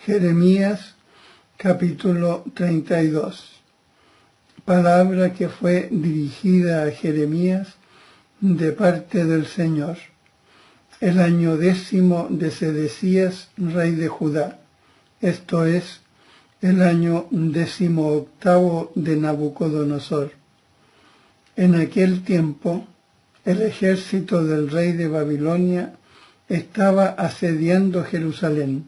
Jeremías capítulo 32. Palabra que fue dirigida a Jeremías de parte del Señor. El año 10 de Sedecías, rey de Judá, esto es, el año 18 de Nabucodonosor. En aquel tiempo, el ejército del rey de Babilonia estaba asediando Jerusalén.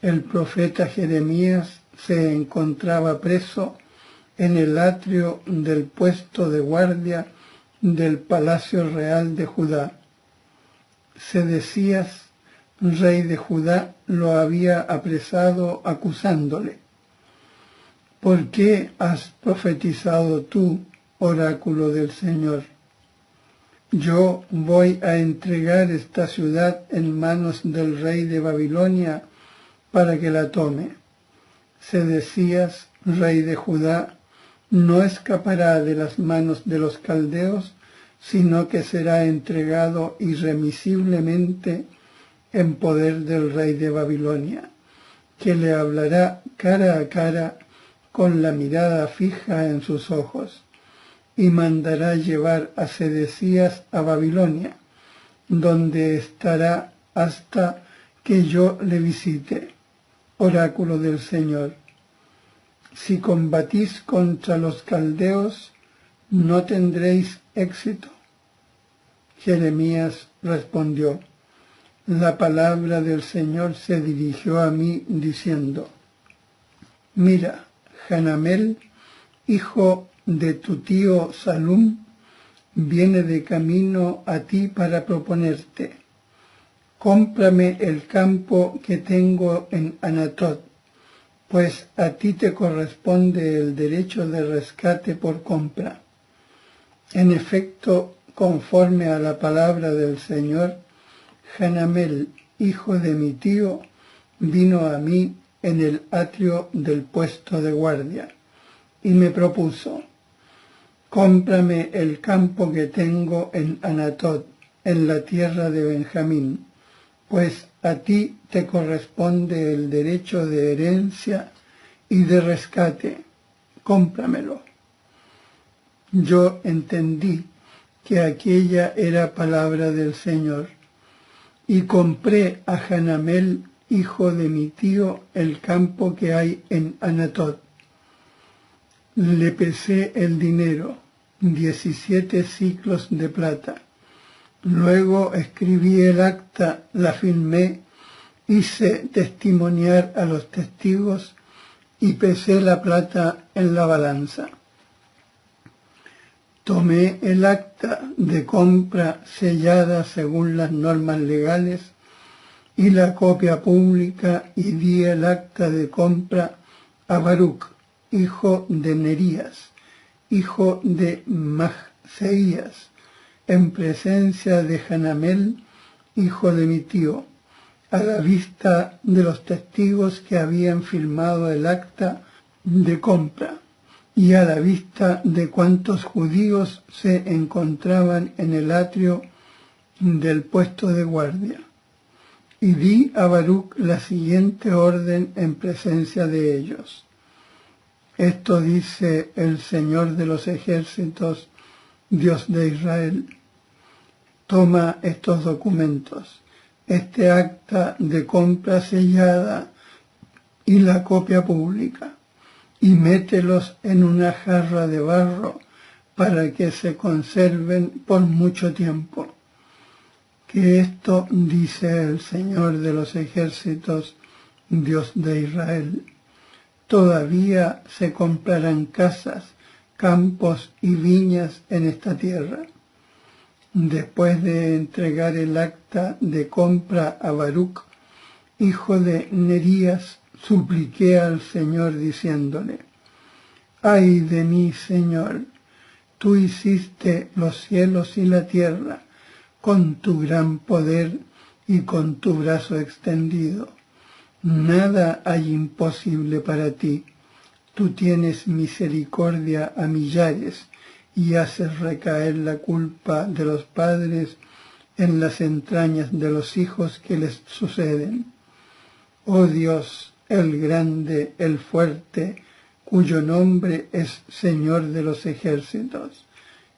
El profeta Jeremías se encontraba preso en el atrio del puesto de guardia del palacio real de Judá. Sedecías, rey de Judá, lo había apresado acusándole: ¿Por qué has profetizado tú, oráculo del Señor? Yo voy a entregar esta ciudad en manos del rey de Babilonia para que la tome. Sedecías, rey de Judá, no escapará de las manos de los caldeos, sino que será entregado irremisiblemente en poder del rey de Babilonia, que le hablará cara a cara con la mirada fija en sus ojos, y mandará llevar a Sedecías a Babilonia, donde estará hasta que yo le visite. Oráculo del Señor. Si combatís contra los caldeos, ¿no tendréis éxito? Jeremías respondió: La palabra del Señor se dirigió a mí diciendo: Mira, Hanamel, hijo de tu tío Salum, viene de camino a ti para proponerte: cómprame el campo que tengo en Anatot, pues a ti te corresponde el derecho de rescate por compra. En efecto, conforme a la palabra del Señor, Hanamel, hijo de mi tío, vino a mí en el atrio del puesto de guardia, y me propuso: cómprame el campo que tengo en Anatot, en la tierra de Benjamín, pues a ti te corresponde el derecho de herencia y de rescate, cómpramelo. Yo entendí que aquella era palabra del Señor, y compré a Hanamel, hijo de mi tío, el campo que hay en Anatot. Le pesé el dinero, 17 siclos de plata. Luego escribí el acta, la firmé, hice testimoniar a los testigos y pesé la plata en la balanza. Tomé el acta de compra sellada según las normas legales y la copia pública, y di el acta de compra a Baruc, hijo de Nerías, hijo de Magseías, en presencia de Hanamel, hijo de mi tío, a la vista de los testigos que habían firmado el acta de compra, y a la vista de cuantos judíos se encontraban en el atrio del puesto de guardia. Y di a Baruc la siguiente orden en presencia de ellos: Esto dice el Señor de los ejércitos, Dios de Israel: Toma estos documentos, este acta de compra sellada y la copia pública, y mételos en una jarra de barro para que se conserven por mucho tiempo. Que esto dice el Señor de los ejércitos, Dios de Israel: Todavía se comprarán casas, campos y viñas en esta tierra. Después de entregar el acta de compra a Baruc, hijo de Nerías, supliqué al Señor diciéndole: ¡Ay de mí, Señor! Tú hiciste los cielos y la tierra con tu gran poder y con tu brazo extendido. Nada hay imposible para ti. Tú tienes misericordia a millares y haces recaer la culpa de los padres en las entrañas de los hijos que les suceden. Oh Dios, el grande, el fuerte, cuyo nombre es Señor de los ejércitos,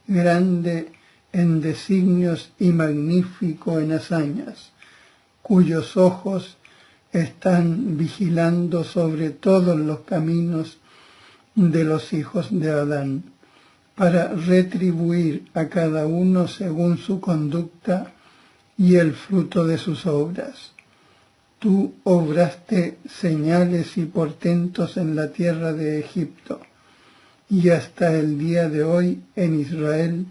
grande en designios y magnífico en hazañas, cuyos ojos están vigilando sobre todos los caminos de los hijos de Adán, para retribuir a cada uno según su conducta y el fruto de sus obras. Tú obraste señales y portentos en la tierra de Egipto, y hasta el día de hoy en Israel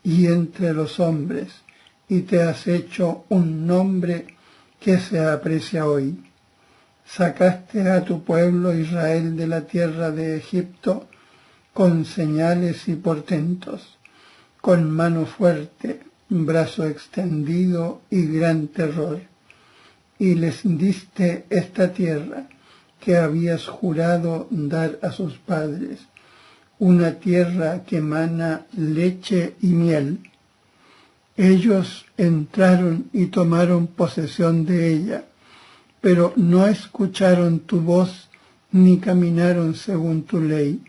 y entre los hombres, y te has hecho un nombre que se aprecia hoy. Sacaste a tu pueblo Israel de la tierra de Egipto con señales y portentos, con mano fuerte, brazo extendido y gran terror. Y les diste esta tierra que habías jurado dar a sus padres, una tierra que mana leche y miel. Ellos entraron y tomaron posesión de ella, pero no escucharon tu voz, ni caminaron según tu ley,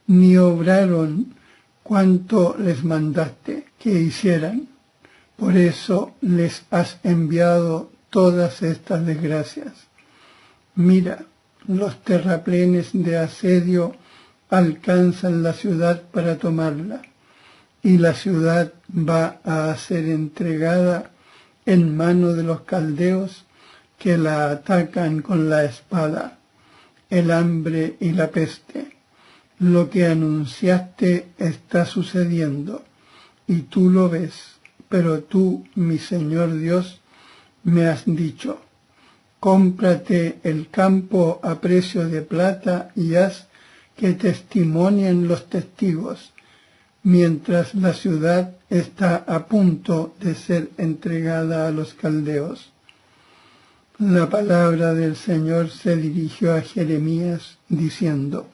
ni obraron cuanto les mandaste que hicieran. Por eso les has enviado todas estas desgracias. Mira, los terraplenes de asedio alcanzan la ciudad para tomarla, y la ciudad va a ser entregada en mano de los caldeos que la atacan con la espada, el hambre y la peste. Lo que anunciaste está sucediendo, y tú lo ves, pero tú, mi Señor Dios, me has dicho, cómprate el campo a precio de plata y haz que testimonien los testigos, mientras la ciudad está a punto de ser entregada a los caldeos. La palabra del Señor se dirigió a Jeremías diciendo,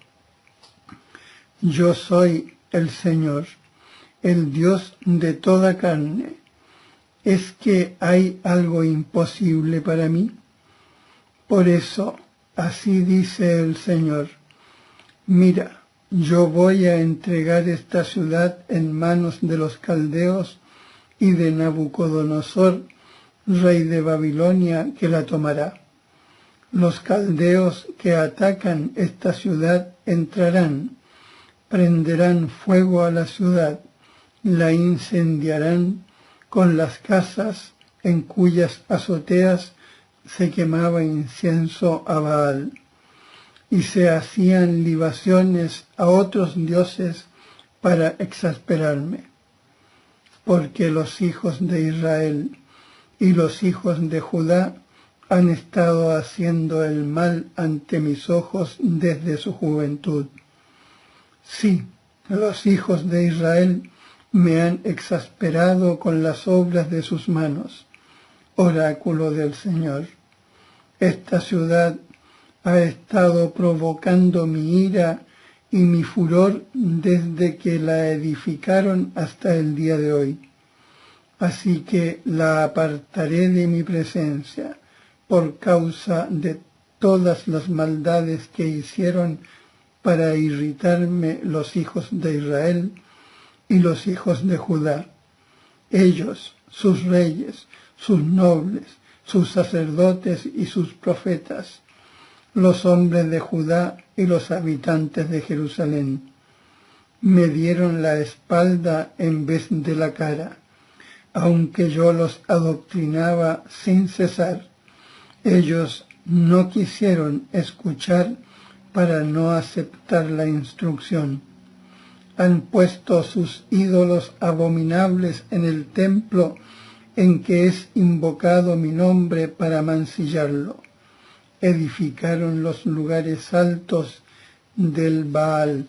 Yo soy el Señor, el Dios de toda carne. ¿Es que hay algo imposible para mí? Por eso, así dice el Señor, mira, yo voy a entregar esta ciudad en manos de los caldeos y de Nabucodonosor, rey de Babilonia, que la tomará. Los caldeos que atacan esta ciudad entrarán, prenderán fuego a la ciudad, la incendiarán con las casas en cuyas azoteas se quemaba incienso a Baal, y se hacían libaciones a otros dioses para exasperarme. Porque los hijos de Israel y los hijos de Judá han estado haciendo el mal ante mis ojos desde su juventud. Sí, los hijos de Israel me han exasperado con las obras de sus manos, oráculo del Señor. Esta ciudad ha estado provocando mi ira y mi furor desde que la edificaron hasta el día de hoy. Así que la apartaré de mi presencia por causa de todas las maldades que hicieron para irritarme los hijos de Israel y los hijos de Judá. Ellos, sus reyes, sus nobles, sus sacerdotes y sus profetas, los hombres de Judá y los habitantes de Jerusalén, me dieron la espalda en vez de la cara, aunque yo los adoctrinaba sin cesar. Ellos no quisieron escuchar para no aceptar la instrucción. Han puesto sus ídolos abominables en el templo en que es invocado mi nombre para mancillarlo. Edificaron los lugares altos del Baal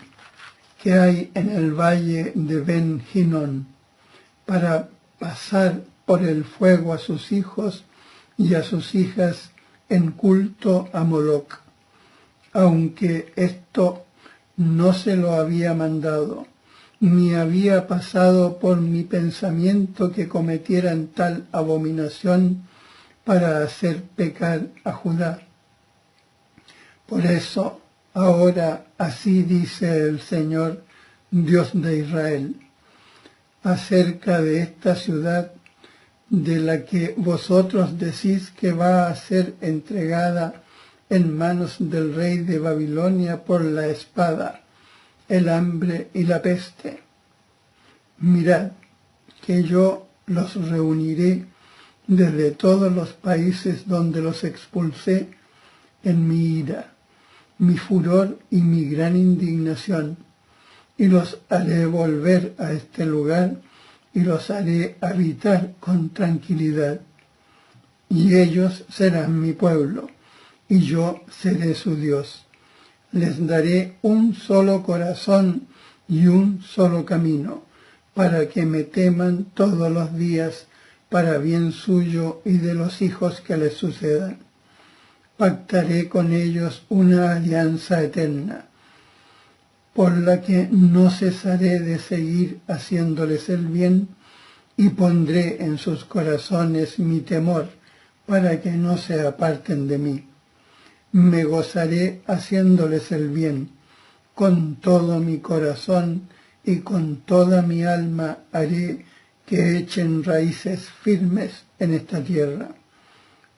que hay en el valle de Ben Hinnom para pasar por el fuego a sus hijos y a sus hijas en culto a Moloc, aunque esto no se lo había mandado, ni había pasado por mi pensamiento que cometieran tal abominación para hacer pecar a Judá. Por eso, ahora así dice el Señor, Dios de Israel, acerca de esta ciudad de la que vosotros decís que va a ser entregada en manos del rey de Babilonia por la espada, el hambre y la peste. Mirad, que yo los reuniré desde todos los países donde los expulsé en mi ira, mi furor y mi gran indignación, y los haré volver a este lugar y los haré habitar con tranquilidad. Y ellos serán mi pueblo, y yo seré su Dios. Les daré un solo corazón y un solo camino, para que me teman todos los días, para bien suyo y de los hijos que les sucedan. Pactaré con ellos una alianza eterna, por la que no cesaré de seguir haciéndoles el bien, y pondré en sus corazones mi temor, para que no se aparten de mí. Me gozaré haciéndoles el bien, con todo mi corazón y con toda mi alma haré que echen raíces firmes en esta tierra.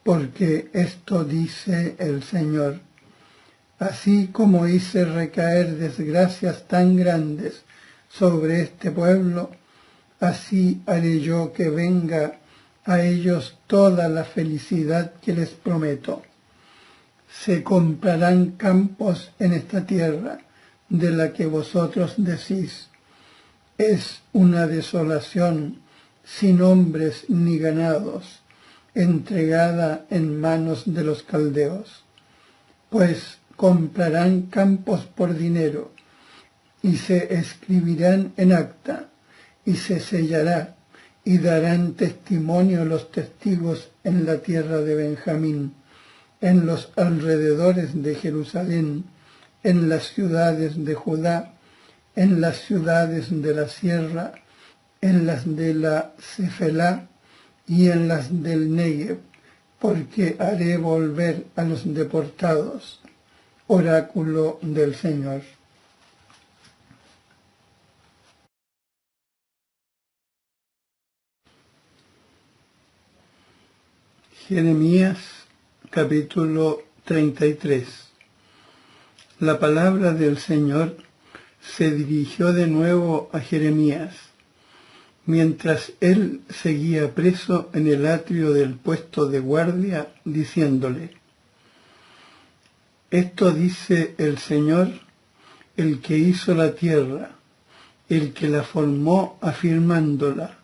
Porque esto dice el Señor: así como hice recaer desgracias tan grandes sobre este pueblo, así haré yo que venga a ellos toda la felicidad que les prometo. Se comprarán campos en esta tierra, de la que vosotros decís, es una desolación, sin hombres ni ganados, entregada en manos de los caldeos. Pues comprarán campos por dinero, y se escribirán en acta, y se sellará, y darán testimonio los testigos en la tierra de Benjamín, en los alrededores de Jerusalén, en las ciudades de Judá, en las ciudades de la sierra, en las de la Cefelá y en las del Negev, porque haré volver a los deportados. Oráculo del Señor. Jeremías capítulo 33. La palabra del Señor se dirigió de nuevo a Jeremías, mientras él seguía preso en el atrio del puesto de guardia, diciéndole: esto dice el Señor, el que hizo la tierra, el que la formó afirmándola,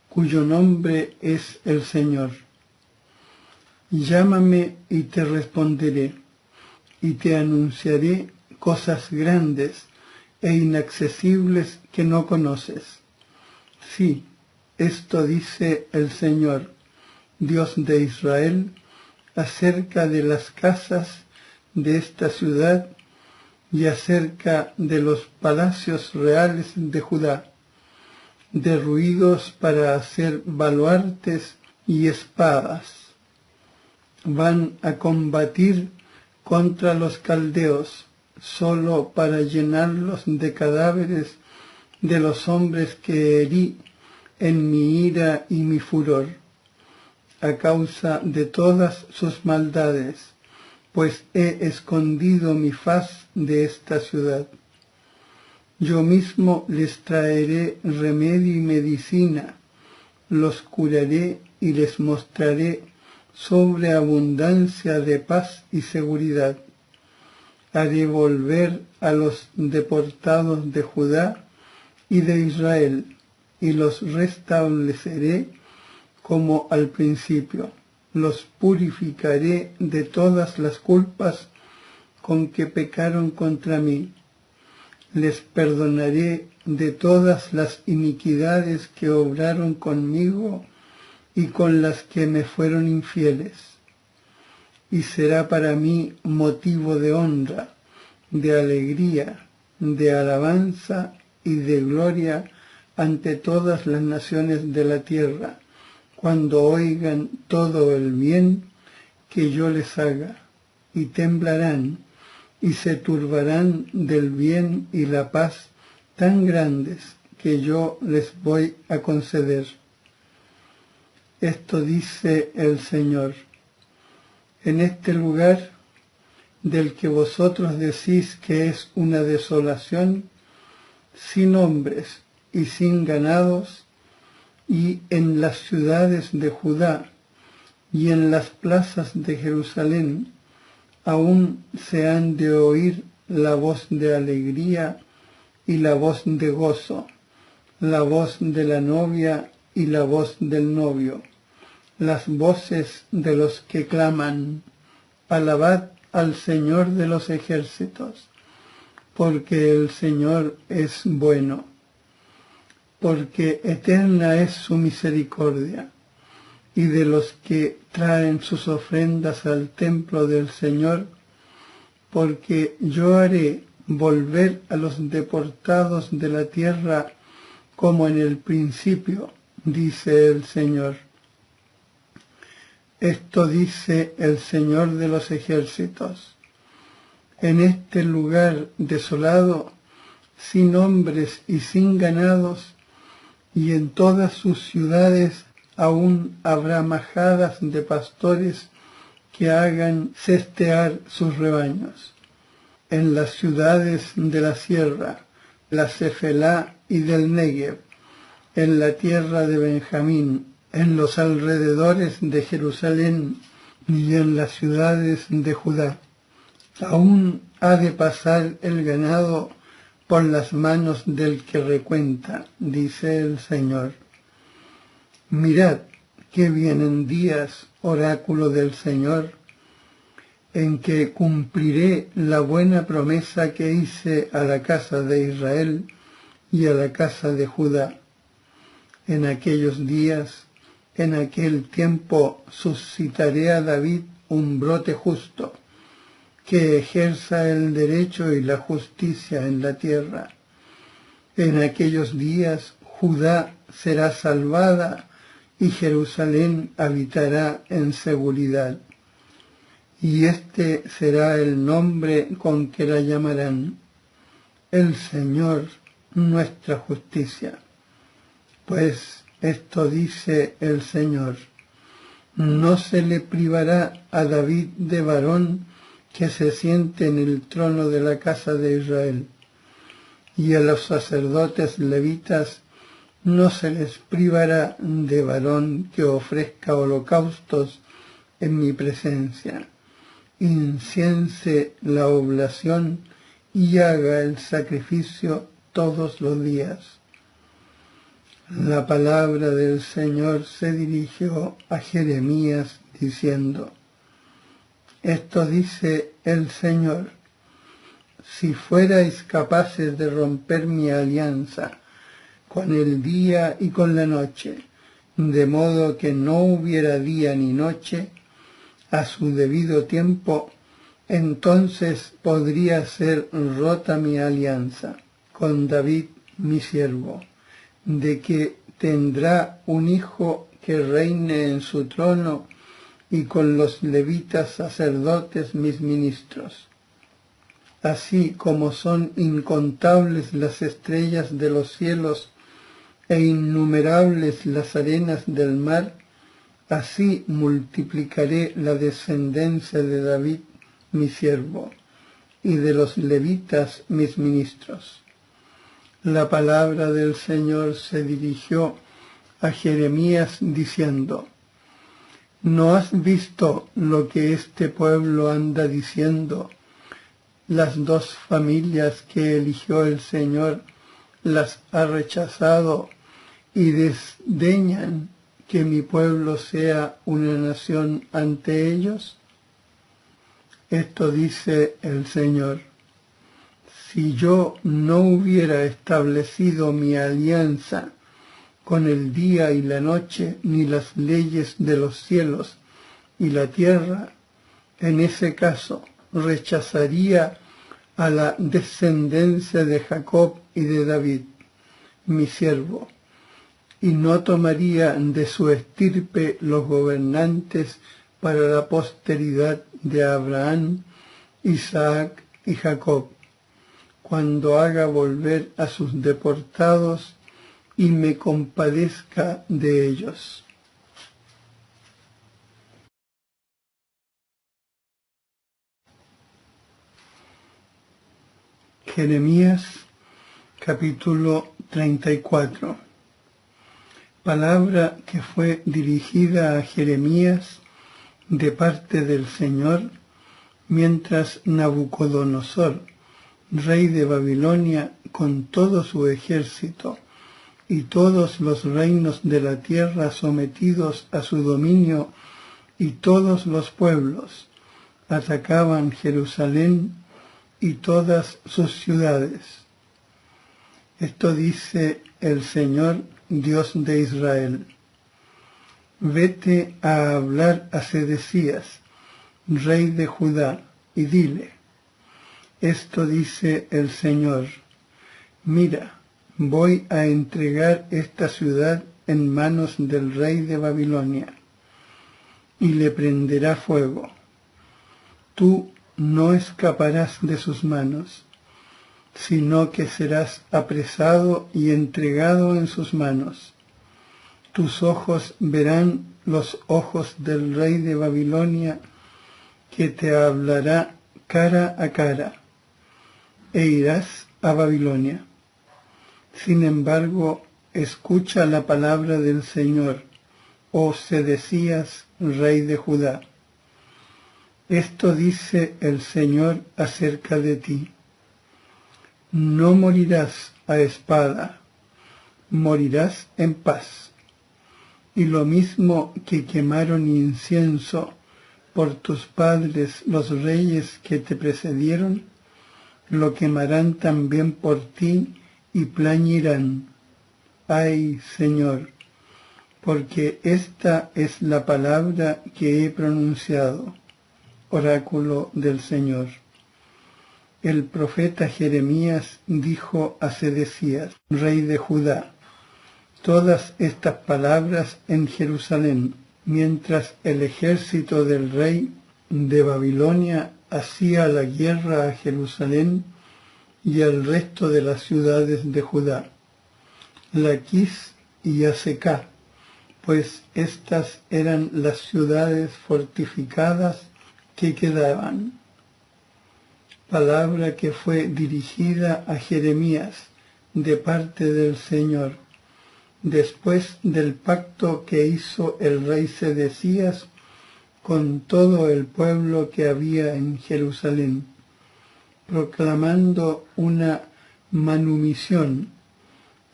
cuyo nombre es el Señor. Llámame y te responderé, y te anunciaré cosas grandes e inaccesibles que no conoces. Sí, esto dice el Señor, Dios de Israel, acerca de las casas de esta ciudad y acerca de los palacios reales de Judá, derruidos para hacer baluartes y espadas. Van a combatir contra los caldeos, solo para llenarlos de cadáveres de los hombres que herí en mi ira y mi furor, a causa de todas sus maldades, pues he escondido mi faz de esta ciudad. Yo mismo les traeré remedio y medicina, los curaré y les mostraré sobreabundancia de paz y seguridad. Haré volver a los deportados de Judá y de Israel, y los restableceré como al principio. Los purificaré de todas las culpas con que pecaron contra mí. Les perdonaré de todas las iniquidades que obraron conmigo y con las que me fueron infieles. Y será para mí motivo de honra, de alegría, de alabanza y de gloria ante todas las naciones de la tierra, cuando oigan todo el bien que yo les haga, y temblarán y se turbarán del bien y la paz tan grandes que yo les voy a conceder. Esto dice el Señor: en este lugar del que vosotros decís que es una desolación, sin hombres y sin ganados, y en las ciudades de Judá y en las plazas de Jerusalén, aún se han de oír la voz de alegría y la voz de gozo, la voz de la novia y la voz del novio, las voces de los que claman: alabad al Señor de los ejércitos, porque el Señor es bueno, porque eterna es su misericordia. Y de los que traen sus ofrendas al templo del Señor, porque yo haré volver a los deportados de la tierra como en el principio, dice el Señor. Esto dice el Señor de los ejércitos: en este lugar desolado, sin hombres y sin ganados, y en todas sus ciudades aún habrá majadas de pastores que hagan cestear sus rebaños. En las ciudades de la sierra, la Cefelá y del Negev, en la tierra de Benjamín, en los alrededores de Jerusalén y en las ciudades de Judá, aún ha de pasar el ganado por las manos del que recuenta, dice el Señor. Mirad que vienen días, oráculo del Señor, en que cumpliré la buena promesa que hice a la casa de Israel y a la casa de Judá. En aquellos días, en aquel tiempo, suscitaré a David un brote justo, que ejerza el derecho y la justicia en la tierra. En aquellos días, Judá será salvada y Jerusalén habitará en seguridad. Y este será el nombre con que la llamarán: el Señor, nuestra justicia. Pues esto dice el Señor: no se le privará a David de varón que se siente en el trono de la casa de Israel, y a los sacerdotes levitas no se les privará de varón que ofrezca holocaustos en mi presencia, inciense la oblación y haga el sacrificio todos los días. La palabra del Señor se dirigió a Jeremías diciendo: esto dice el Señor: si fuerais capaces de romper mi alianza con el día y con la noche, de modo que no hubiera día ni noche, a su debido tiempo, entonces podría ser rota mi alianza con David mi siervo, de que tendrá un hijo que reine en su trono, y con los levitas sacerdotes mis ministros. Así como son incontables las estrellas de los cielos e innumerables las arenas del mar, así multiplicaré la descendencia de David mi siervo, y de los levitas mis ministros. La palabra del Señor se dirigió a Jeremías diciendo: ¿no has visto lo que este pueblo anda diciendo? Las dos familias que eligió el Señor las ha rechazado y desdeñan que mi pueblo sea una nación ante ellos. Esto dice el Señor: si yo no hubiera establecido mi alianza con el día y la noche, ni las leyes de los cielos y la tierra, en ese caso rechazaría a la descendencia de Jacob y de David, mi siervo, y no tomaría de su estirpe los gobernantes para la posteridad de Abraham, Isaac y Jacob, cuando haga volver a sus deportados y me compadezca de ellos. Jeremías capítulo 34. Palabra que fue dirigida a Jeremías de parte del Señor mientras Nabucodonosor, rey de Babilonia, con todo su ejército y todos los reinos de la tierra sometidos a su dominio y todos los pueblos, atacaban Jerusalén y todas sus ciudades. Esto dice el Señor, Dios de Israel: vete a hablar a Sedecías, rey de Judá, y dile: esto dice el Señor, mira, voy a entregar esta ciudad en manos del rey de Babilonia, y le prenderá fuego. Tú no escaparás de sus manos, sino que serás apresado y entregado en sus manos. Tus ojos verán los ojos del rey de Babilonia, que te hablará cara a cara, e irás a Babilonia. Sin embargo, escucha la palabra del Señor, oh Sedecías, rey de Judá. Esto dice el Señor acerca de ti: no morirás a espada, morirás en paz. Y lo mismo que quemaron incienso por tus padres los reyes que te precedieron, lo quemarán también por ti y plañirán. Ay, Señor, porque esta es la palabra que he pronunciado. Oráculo del Señor. El profeta Jeremías dijo a Sedecías, rey de Judá, todas estas palabras en Jerusalén, mientras el ejército del rey de Babilonia hacía la guerra a Jerusalén y al resto de las ciudades de Judá, Laquis y Azecá, pues estas eran las ciudades fortificadas que quedaban. Palabra que fue dirigida a Jeremías de parte del Señor, después del pacto que hizo el rey Sedecías con todo el pueblo que había en Jerusalén, proclamando una manumisión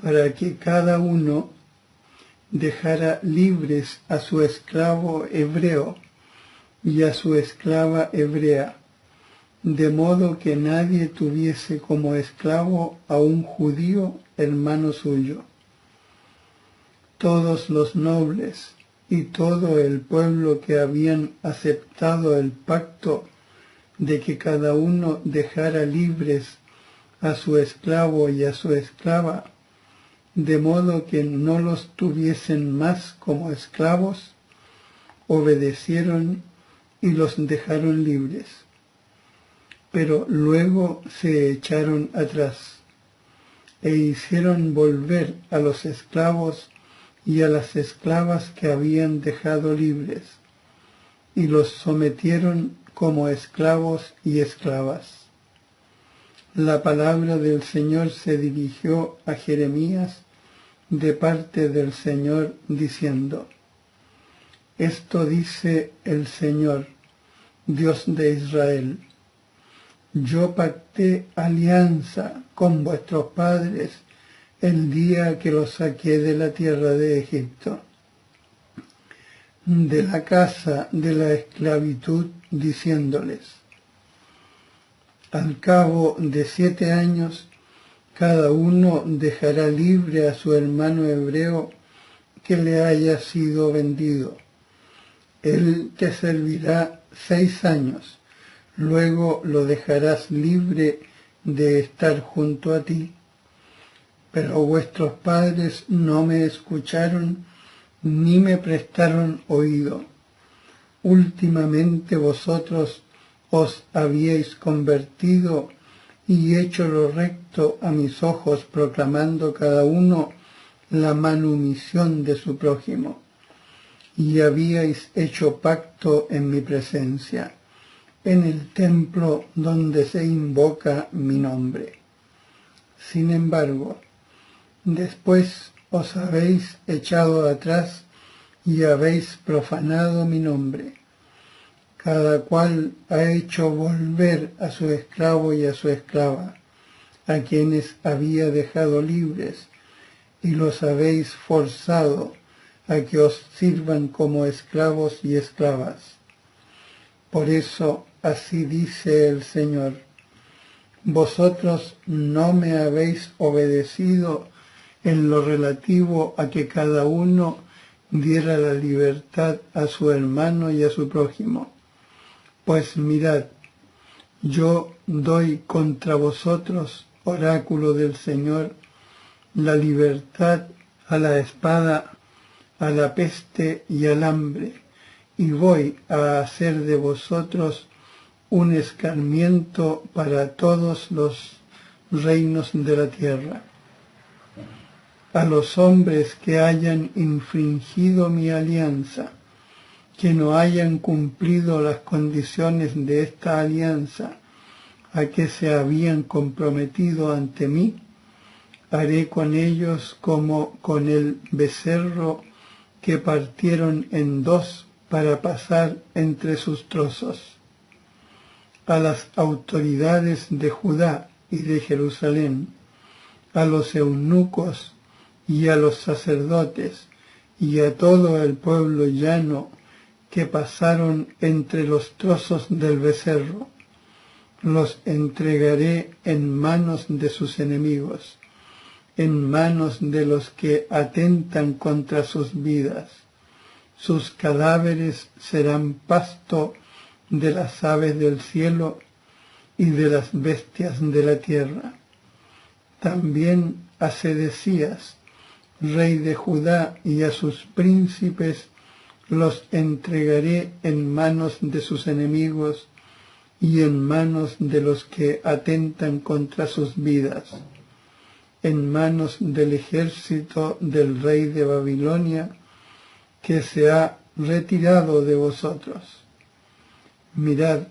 para que cada uno dejara libres a su esclavo hebreo y a su esclava hebrea, de modo que nadie tuviese como esclavo a un judío hermano suyo. Todos los nobles y todo el pueblo que habían aceptado el pacto de que cada uno dejara libres a su esclavo y a su esclava, de modo que no los tuviesen más como esclavos, obedecieron y los dejaron libres. Pero luego se echaron atrás e hicieron volver a los esclavos y a las esclavas que habían dejado libres, y los sometieron como esclavos y esclavas. La palabra del Señor se dirigió a Jeremías de parte del Señor diciendo: esto dice el Señor, Dios de Israel: yo pacté alianza con vuestros padres el día que los saqué de la tierra de Egipto, de la casa de la esclavitud, diciéndoles: al cabo de 7 años, cada uno dejará libre a su hermano hebreo que le haya sido vendido. Él te servirá 6 años, luego lo dejarás libre de estar junto a ti. Pero vuestros padres no me escucharon ni me prestaron oído. Últimamente vosotros os habíais convertido y hecho lo recto a mis ojos, proclamando cada uno la manumisión de su prójimo, y habíais hecho pacto en mi presencia, en el templo donde se invoca mi nombre. Sin embargo, después os habéis echado atrás y habéis profanado mi nombre. Cada cual ha hecho volver a su esclavo y a su esclava, a quienes había dejado libres, y los habéis forzado a que os sirvan como esclavos y esclavas. Por eso, así dice el Señor: vosotros no me habéis obedecido en lo relativo a que cada uno diera la libertad a su hermano y a su prójimo. Pues mirad, yo doy contra vosotros, oráculo del Señor, la libertad a la espada, a la peste y al hambre, y voy a hacer de vosotros un escarmiento para todos los reinos de la tierra. A los hombres que hayan infringido mi alianza, que no hayan cumplido las condiciones de esta alianza a que se habían comprometido ante mí, haré con ellos como con el becerro que partieron en dos para pasar entre sus trozos. A las autoridades de Judá y de Jerusalén, a los eunucos y a los sacerdotes y a todo el pueblo llano que pasaron entre los trozos del becerro, los entregaré en manos de sus enemigos, en manos de los que atentan contra sus vidas. Sus cadáveres serán pasto de las aves del cielo y de las bestias de la tierra. También a Sedecías, rey de Judá, y a sus príncipes los entregaré en manos de sus enemigos y en manos de los que atentan contra sus vidas, en manos del ejército del rey de Babilonia, que se ha retirado de vosotros. Mirad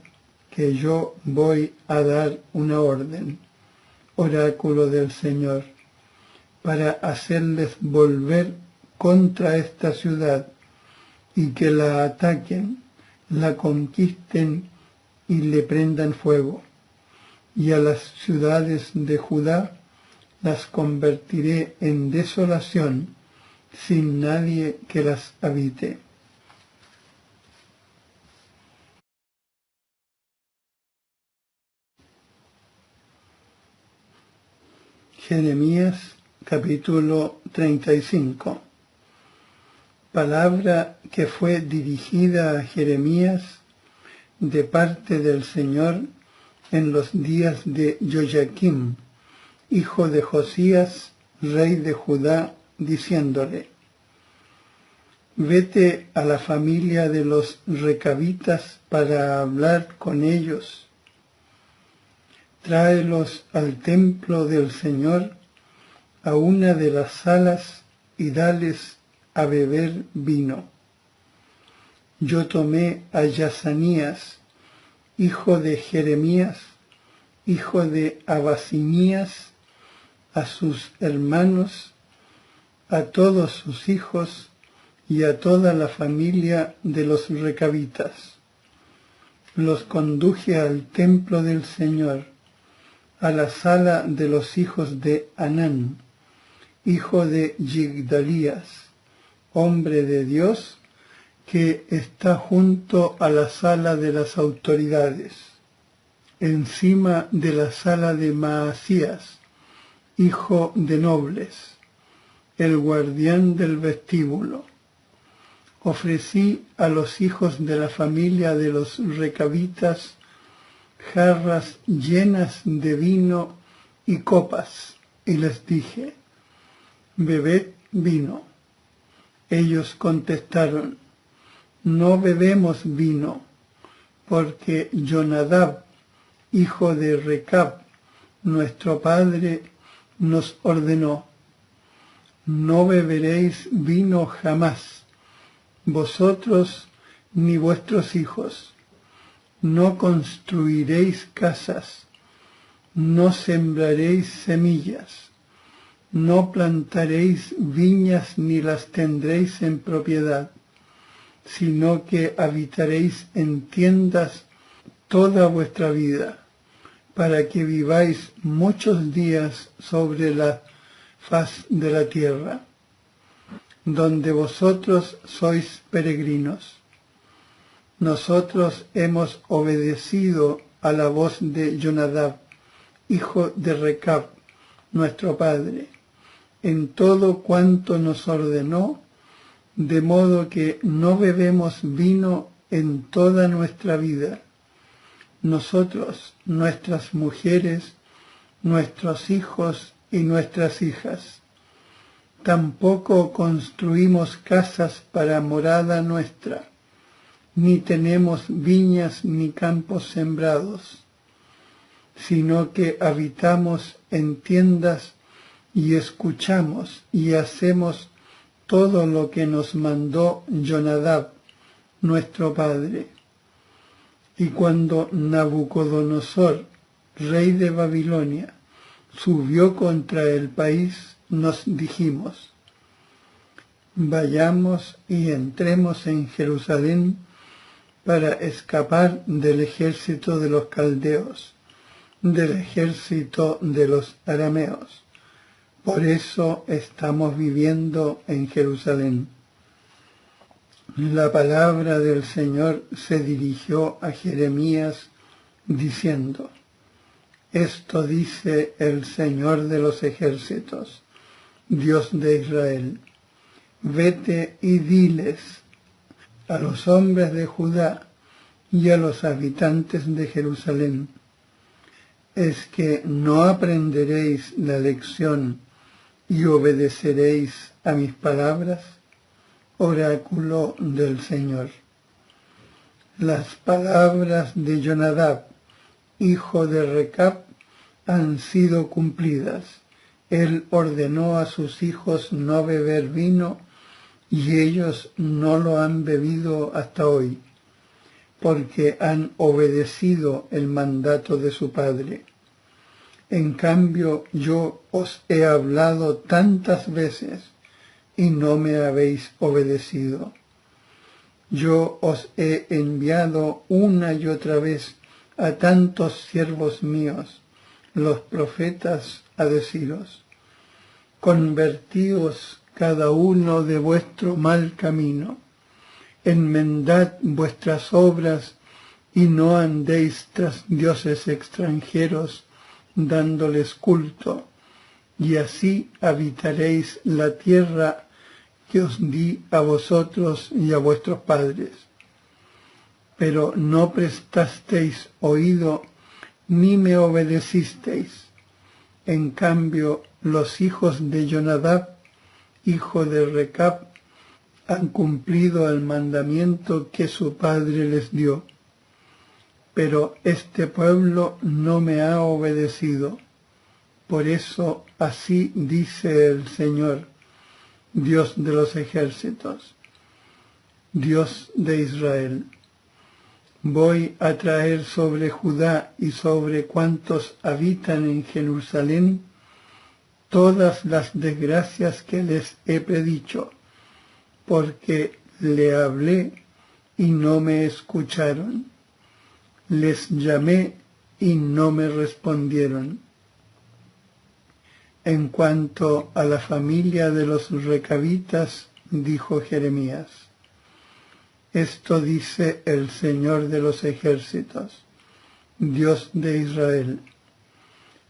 que yo voy a dar una orden, oráculo del Señor, para hacerles volver contra esta ciudad, y que la ataquen, la conquisten y le prendan fuego. Y a las ciudades de Judá las convertiré en desolación, sin nadie que las habite. Jeremías capítulo 35. Palabra que fue dirigida a Jeremías de parte del Señor en los días de Joyaquim, hijo de Josías, rey de Judá, diciéndole: vete a la familia de los recabitas para hablar con ellos. Tráelos al templo del Señor, a una de las salas, y dales a beber vino. Yo tomé a Yazanías, hijo de Jeremías, hijo de Abasinías, a sus hermanos, a todos sus hijos y a toda la familia de los recabitas. Los conduje al templo del Señor, a la sala de los hijos de Anán, hijo de Yigdalías, hombre de Dios, que está junto a la sala de las autoridades, encima de la sala de Maasías, hijo de nobles, el guardián del vestíbulo. Ofrecí a los hijos de la familia de los recabitas jarras llenas de vino y copas, y les dije: bebed vino. Ellos contestaron: no bebemos vino, porque Jonadab, hijo de Recab, nuestro padre, nos ordenó: no beberéis vino jamás, vosotros ni vuestros hijos, no construiréis casas, no sembraréis semillas, no plantaréis viñas ni las tendréis en propiedad, sino que habitaréis en tiendas toda vuestra vida, para que viváis muchos días sobre la faz de la tierra, donde vosotros sois peregrinos. Nosotros hemos obedecido a la voz de Jonadab, hijo de Recab, nuestro padre, en todo cuanto nos ordenó, de modo que no bebemos vino en toda nuestra vida. Nosotros, nuestras mujeres, nuestros hijos y nuestras hijas. Tampoco construimos casas para morada nuestra, ni tenemos viñas ni campos sembrados, sino que habitamos en tiendas y escuchamos y hacemos todo lo que nos mandó Jonadab, nuestro padre. Y cuando Nabucodonosor, rey de Babilonia, subió contra el país, nos dijimos: vayamos y entremos en Jerusalén para escapar del ejército de los caldeos, del ejército de los arameos. Por eso estamos viviendo en Jerusalén. La palabra del Señor se dirigió a Jeremías diciendo: esto dice el Señor de los ejércitos, Dios de Israel: vete y diles a los hombres de Judá y a los habitantes de Jerusalén: ¿es que no aprenderéis la lección y obedeceréis a mis palabras? Oráculo del Señor. Las palabras de Jonadab, hijo de Recab, han sido cumplidas. Él ordenó a sus hijos no beber vino, y ellos no lo han bebido hasta hoy, porque han obedecido el mandato de su padre. En cambio, yo os he hablado tantas veces, y no me habéis obedecido. Yo os he enviado una y otra vez a tantos siervos míos, los profetas, a deciros: convertíos cada uno de vuestro mal camino, enmendad vuestras obras y no andéis tras dioses extranjeros dándoles culto, y así habitaréis la tierra que os di a vosotros y a vuestros padres. Pero no prestasteis oído ni me obedecisteis. En cambio, los hijos de Jonadab, hijo de Recab, han cumplido el mandamiento que su padre les dio. Pero este pueblo no me ha obedecido. Por eso así dice el Señor, Dios de los ejércitos, Dios de Israel: voy a traer sobre Judá y sobre cuantos habitan en Jerusalén todas las desgracias que les he predicho, porque le hablé y no me escucharon, les llamé y no me respondieron. En cuanto a la familia de los recabitas, dijo Jeremías: esto dice el Señor de los ejércitos, Dios de Israel: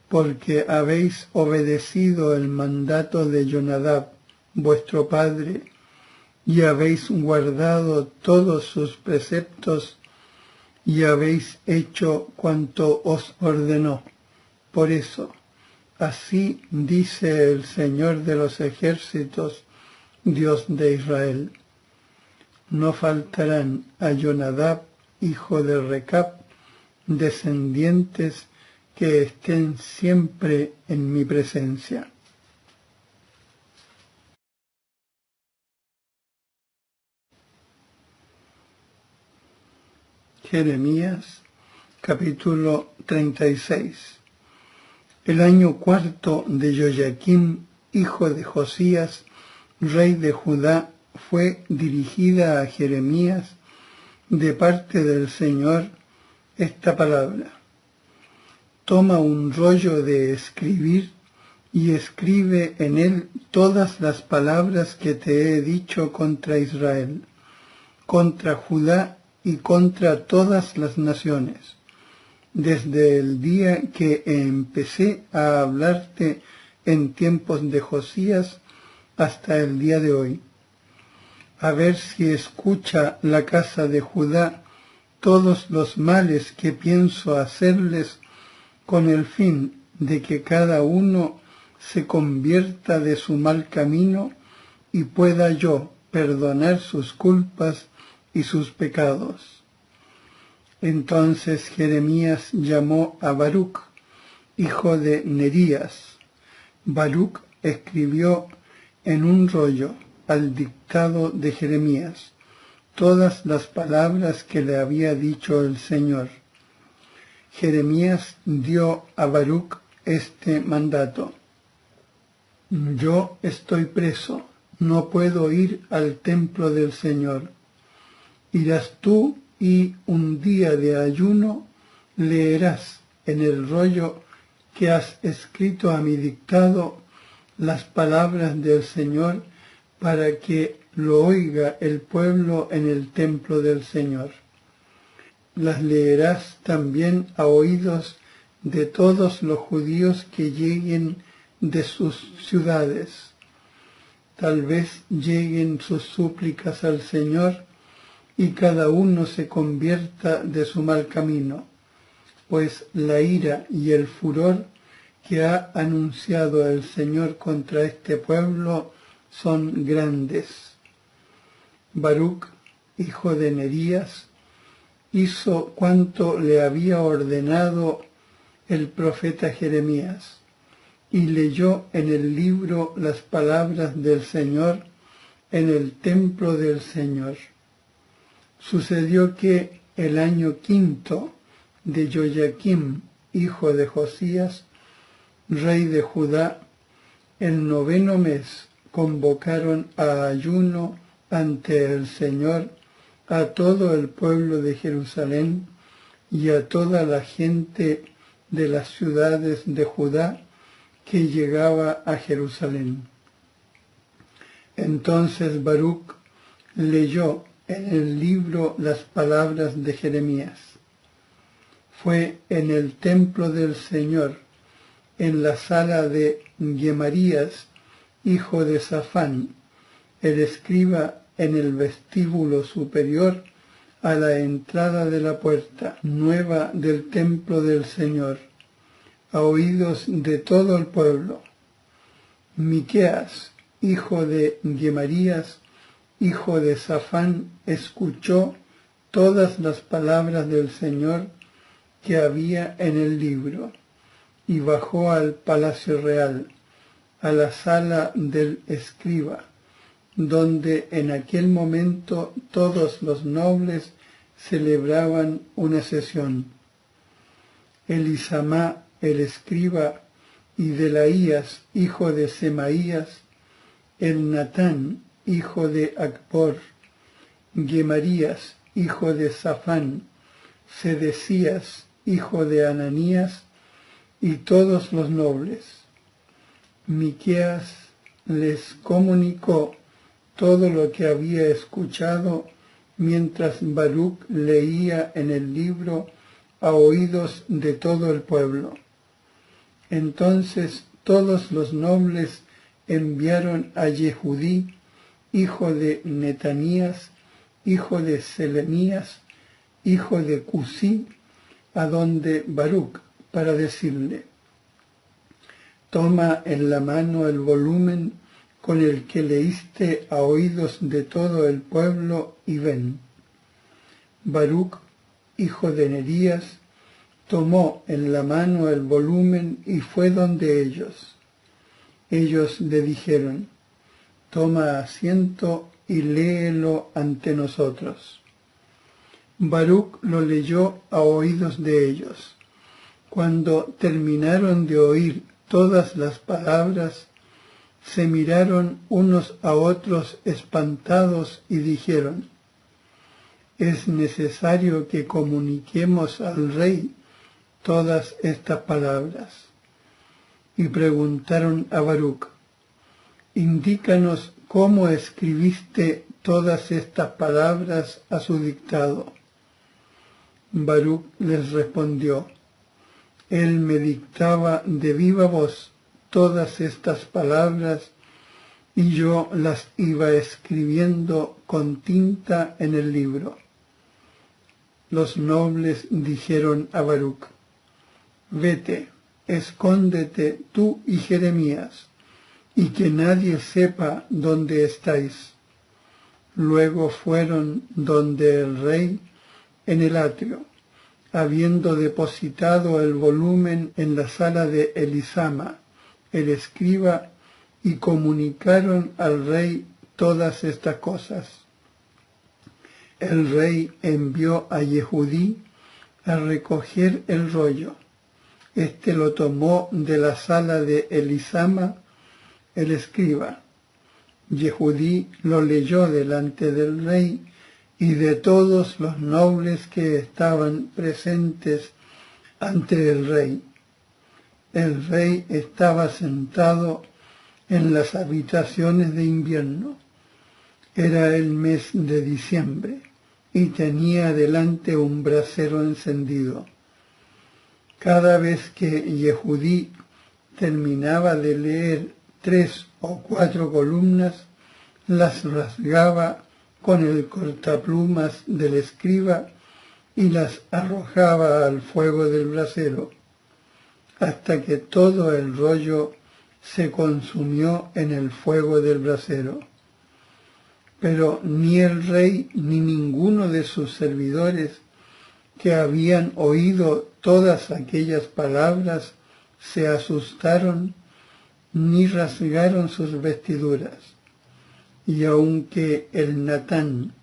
porque habéis obedecido el mandato de Jonadab, vuestro padre, y habéis guardado todos sus preceptos, y habéis hecho cuanto os ordenó. Por eso, así dice el Señor de los ejércitos, Dios de Israel: no faltarán a Jonadab hijo de Recab, descendientes que estén siempre en mi presencia. Jeremías, capítulo 36. El año cuarto de Joyaquim, hijo de Josías, rey de Judá, fue dirigida a Jeremías de parte del Señor esta palabra: toma un rollo de escribir y escribe en él todas las palabras que te he dicho contra Israel, contra Judá y contra todas las naciones, desde el día que empecé a hablarte en tiempos de Josías hasta el día de hoy. A ver si escucha la casa de Judá todos los males que pienso hacerles, con el fin de que cada uno se convierta de su mal camino y pueda yo perdonar sus culpas y sus pecados. Entonces Jeremías llamó a Baruc, hijo de Nerías. Baruc escribió en un rollo, al dictado de Jeremías, todas las palabras que le había dicho el Señor. Jeremías dio a Baruc este mandato: yo estoy preso, no puedo ir al templo del Señor. Irás tú y un día de ayuno leerás en el rollo que has escrito a mi dictado las palabras del Señor, para que lo oiga el pueblo en el templo del Señor. Las leerás también a oídos de todos los judíos que lleguen de sus ciudades. Tal vez lleguen sus súplicas al Señor y cada uno se convierta de su mal camino, pues la ira y el furor que ha anunciado el Señor contra este pueblo son grandes. Baruc, hijo de Nerías, hizo cuanto le había ordenado el profeta Jeremías, y leyó en el libro las palabras del Señor en el templo del Señor. Sucedió que el año quinto de Joyaquim, hijo de Josías, rey de Judá, el 9º mes, convocaron a ayuno ante el Señor a todo el pueblo de Jerusalén y a toda la gente de las ciudades de Judá que llegaba a Jerusalén. Entonces Baruc leyó en el libro las palabras de Jeremías. Fue en el templo del Señor, en la sala de Gemarías, hijo de Safán, el escriba, en el vestíbulo superior a la entrada de la puerta nueva del templo del Señor, a oídos de todo el pueblo. Miqueas, hijo de Gemarías, hijo de Safán, escuchó todas las palabras del Señor que había en el libro, y bajó al palacio real, a la sala del escriba, donde en aquel momento todos los nobles celebraban una sesión. Elisamá, el escriba, y Delaías, hijo de Semaías, Elnatán, hijo de Acbor, Gemarías, hijo de Safán, Sedecías, hijo de Ananías, y todos los nobles. Miqueas les comunicó todo lo que había escuchado mientras Baruc leía en el libro a oídos de todo el pueblo. Entonces todos los nobles enviaron a Yehudí, hijo de Netanías, hijo de Selemías, hijo de Cusí, a donde Baruc, para decirle: toma en la mano el volumen con el que leíste a oídos de todo el pueblo y ven. Baruc hijo de Nerías, tomó en la mano el volumen y fue donde ellos. Ellos le dijeron: toma asiento y léelo ante nosotros. Baruc lo leyó a oídos de ellos. Cuando terminaron de oír todas las palabras, se miraron unos a otros espantados y dijeron: es necesario que comuniquemos al rey todas estas palabras. Y preguntaron a Baruc: indícanos cómo escribiste todas estas palabras a su dictado. Baruc les respondió: él me dictaba de viva voz todas estas palabras y yo las iba escribiendo con tinta en el libro. Los nobles dijeron a Baruc: vete, escóndete tú y Jeremías, y que nadie sepa dónde estáis. Luego fueron donde el rey en el atrio, habiendo depositado el volumen en la sala de Elisama, el escriba, y comunicaron al rey todas estas cosas. El rey envió a Yehudí a recoger el rollo. Este lo tomó de la sala de Elisama, el escriba. Yehudí lo leyó delante del rey y de todos los nobles que estaban presentes ante el rey. El rey estaba sentado en las habitaciones de invierno. Era el mes de diciembre y tenía delante un brasero encendido. Cada vez que Yehudí terminaba de leer 3 o 4 columnas, las rasgaba con el cortaplumas del escriba y las arrojaba al fuego del brasero, hasta que todo el rollo se consumió en el fuego del brasero. Pero ni el rey ni ninguno de sus servidores que habían oído todas aquellas palabras se asustaron ni rasgaron sus vestiduras. Y aunque el Natán,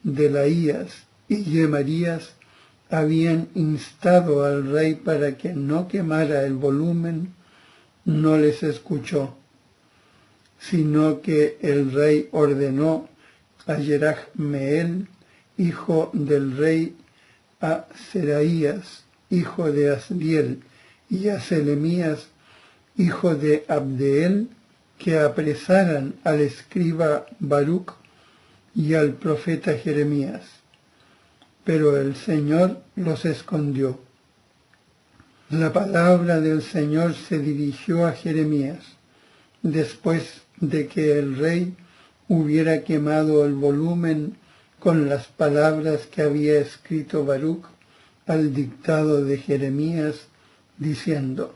Delaías y Gemarías habían instado al rey para que no quemara el volumen, no les escuchó, sino que el rey ordenó a Yerahmeel, hijo del rey, a Seraías, hijo de Asriel, y a Selemías, hijo de Abdeel, que apresaran al escriba Baruc y al profeta Jeremías. Pero el Señor los escondió. La palabra del Señor se dirigió a Jeremías, después de que el rey hubiera quemado el volumen con las palabras que había escrito Baruc al dictado de Jeremías, diciendo: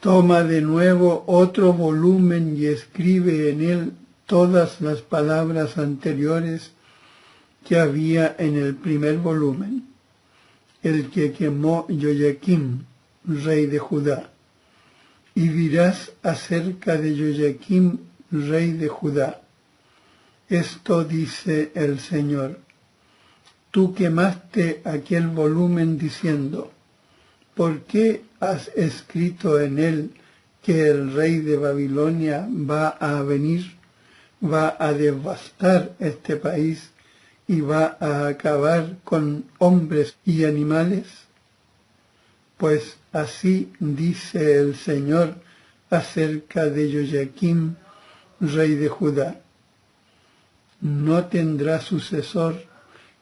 toma de nuevo otro volumen y escribe en él todas las palabras anteriores que había en el primer volumen, el que quemó Joyaquim, rey de Judá. Y dirás acerca de Joyaquim, rey de Judá: esto dice el Señor: tú quemaste aquel volumen diciendo: ¿por qué has escrito en él que el rey de Babilonia va a venir, va a devastar este país y va a acabar con hombres y animales? Pues así dice el Señor acerca de Joyaquim, rey de Judá: no tendrá sucesor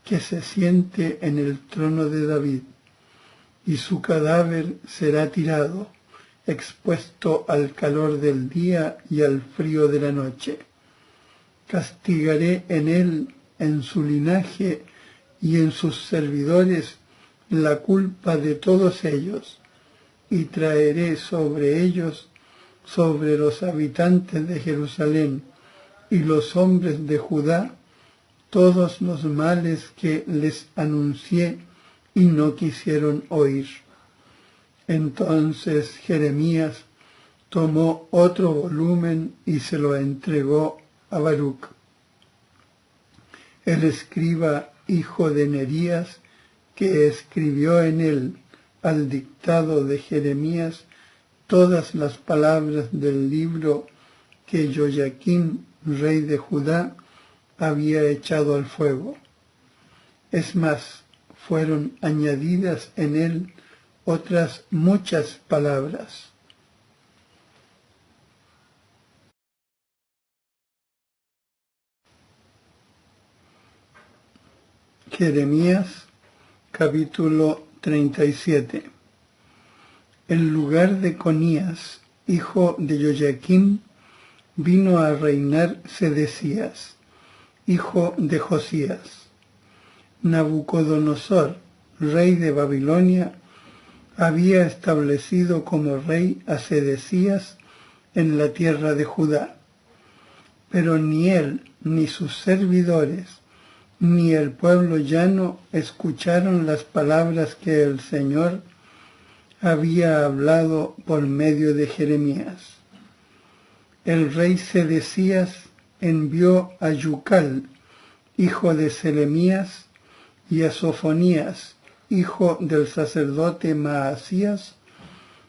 que se siente en el trono de David, y su cadáver será tirado, expuesto al calor del día y al frío de la noche. Castigaré en él, en su linaje y en sus servidores, la culpa de todos ellos, y traeré sobre ellos, sobre los habitantes de Jerusalén y los hombres de Judá, todos los males que les anuncié y no quisieron oír. Entonces Jeremías tomó otro volumen y se lo entregó a Baruc, el escriba hijo de Nerías, que escribió en él, al dictado de Jeremías, todas las palabras del libro que Joyaquín, rey de Judá, había echado al fuego. Es más, fueron añadidas en él otras muchas palabras. Jeremías, capítulo 37. En lugar de Conías, hijo de Joyaquín, vino a reinar Sedecías, hijo de Josías. Nabucodonosor, rey de Babilonia, había establecido como rey a Sedecías en la tierra de Judá. Pero ni él, ni sus servidores, ni el pueblo llano escucharon las palabras que el Señor había hablado por medio de Jeremías. El rey Sedecías envió a Yucal, hijo de Selemías, y a Sofonías, hijo del sacerdote Maasías,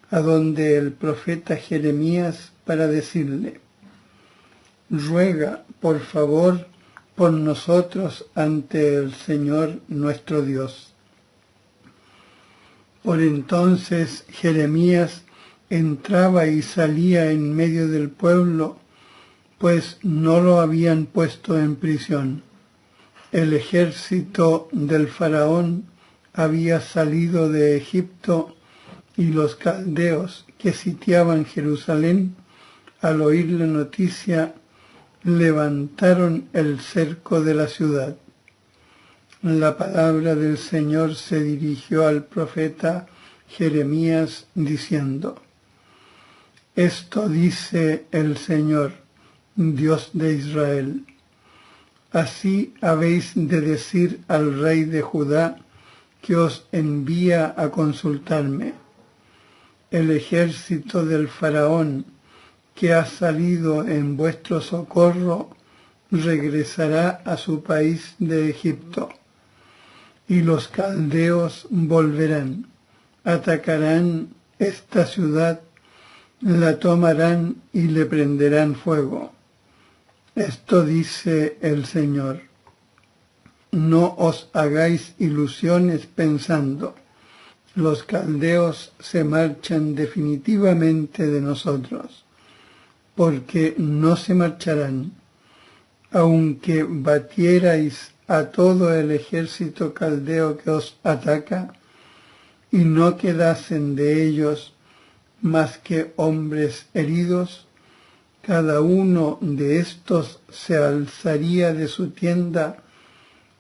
a donde el profeta Jeremías, para decirle: ruega, por favor, por nosotros ante el Señor nuestro Dios. Por entonces Jeremías entraba y salía en medio del pueblo, pues no lo habían puesto en prisión. El ejército del faraón había salido de Egipto y los caldeos que sitiaban Jerusalén, al oír la noticia, levantaron el cerco de la ciudad. La palabra del Señor se dirigió al profeta Jeremías diciendo: esto dice el Señor, Dios de Israel: así habéis de decir al rey de Judá, que os envía a consultarme: el ejército del faraón que ha salido en vuestro socorro regresará a su país de Egipto, y los caldeos volverán, atacarán esta ciudad, la tomarán y le prenderán fuego. Esto dice el Señor: no os hagáis ilusiones pensando: los caldeos se marchan definitivamente de nosotros, porque no se marcharán. Aunque batierais a todo el ejército caldeo que os ataca, y no quedasen de ellos más que hombres heridos, cada uno de estos se alzaría de su tienda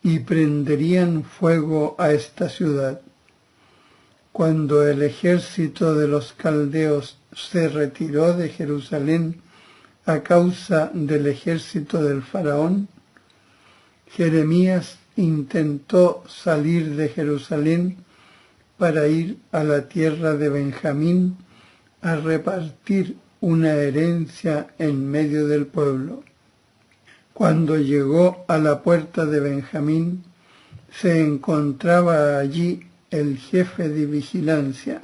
y prenderían fuego a esta ciudad. Cuando el ejército de los caldeos se retiró de Jerusalén a causa del ejército del faraón, Jeremías intentó salir de Jerusalén para ir a la tierra de Benjamín a repartir una herencia en medio del pueblo. Cuando llegó a la puerta de Benjamín, se encontraba allí el jefe de vigilancia,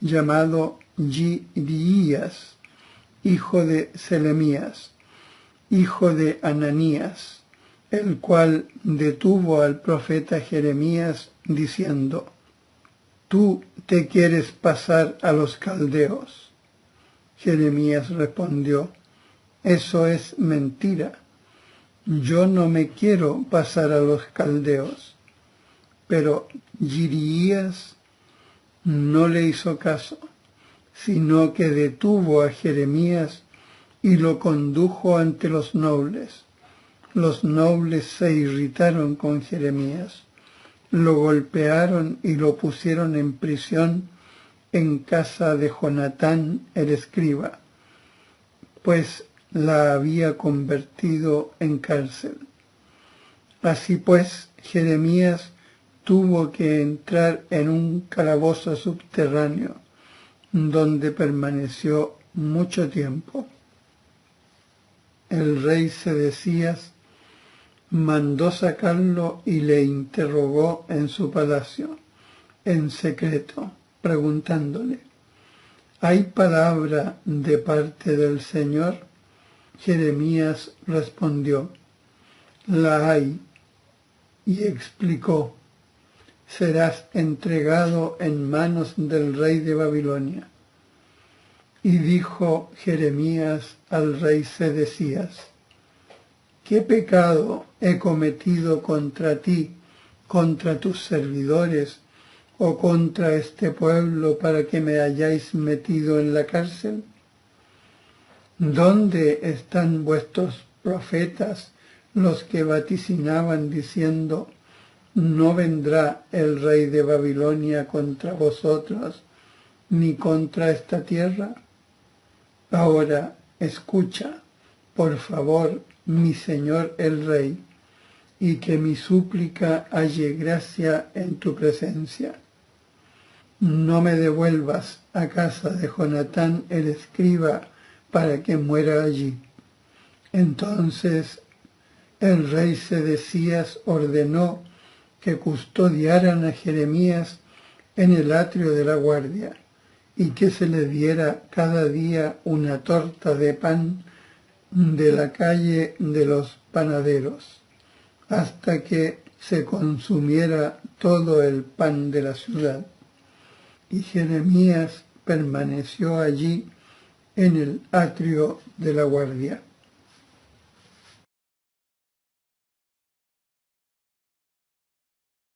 llamado Yirías, hijo de Selemías, hijo de Ananías, el cual detuvo al profeta Jeremías diciendo: ¿tú te quieres pasar a los caldeos? Jeremías respondió: eso es mentira. Yo no me quiero pasar a los caldeos. Pero Yirías no le hizo caso, sino que detuvo a Jeremías y lo condujo ante los nobles. Los nobles se irritaron con Jeremías, lo golpearon y lo pusieron en prisión en casa de Jonatán el escriba, pues la había convertido en cárcel. Así pues, Jeremías tuvo que entrar en un calabozo subterráneo, donde permaneció mucho tiempo. El rey Sedecías mandó sacarlo y le interrogó en su palacio, en secreto, preguntándole: ¿hay palabra de parte del Señor? Jeremías respondió: la hay, y explicó: serás entregado en manos del rey de Babilonia. Y dijo Jeremías al rey Sedecías: ¿qué pecado he cometido contra ti, contra tus servidores, o contra este pueblo, para que me hayáis metido en la cárcel? ¿Dónde están vuestros profetas, los que vaticinaban diciendo: no vendrá el rey de Babilonia contra vosotros, ni contra esta tierra? Ahora escucha, por favor, mi señor el rey, y que mi súplica halle gracia en tu presencia. No me devuelvas a casa de Jonatán el escriba, para que muera allí. Entonces el rey Sedecías ordenó que custodiaran a Jeremías en el atrio de la guardia, y que se le diera cada día una torta de pan de la calle de los panaderos, hasta que se consumiera todo el pan de la ciudad. Y Jeremías permaneció allí en el atrio de la guardia.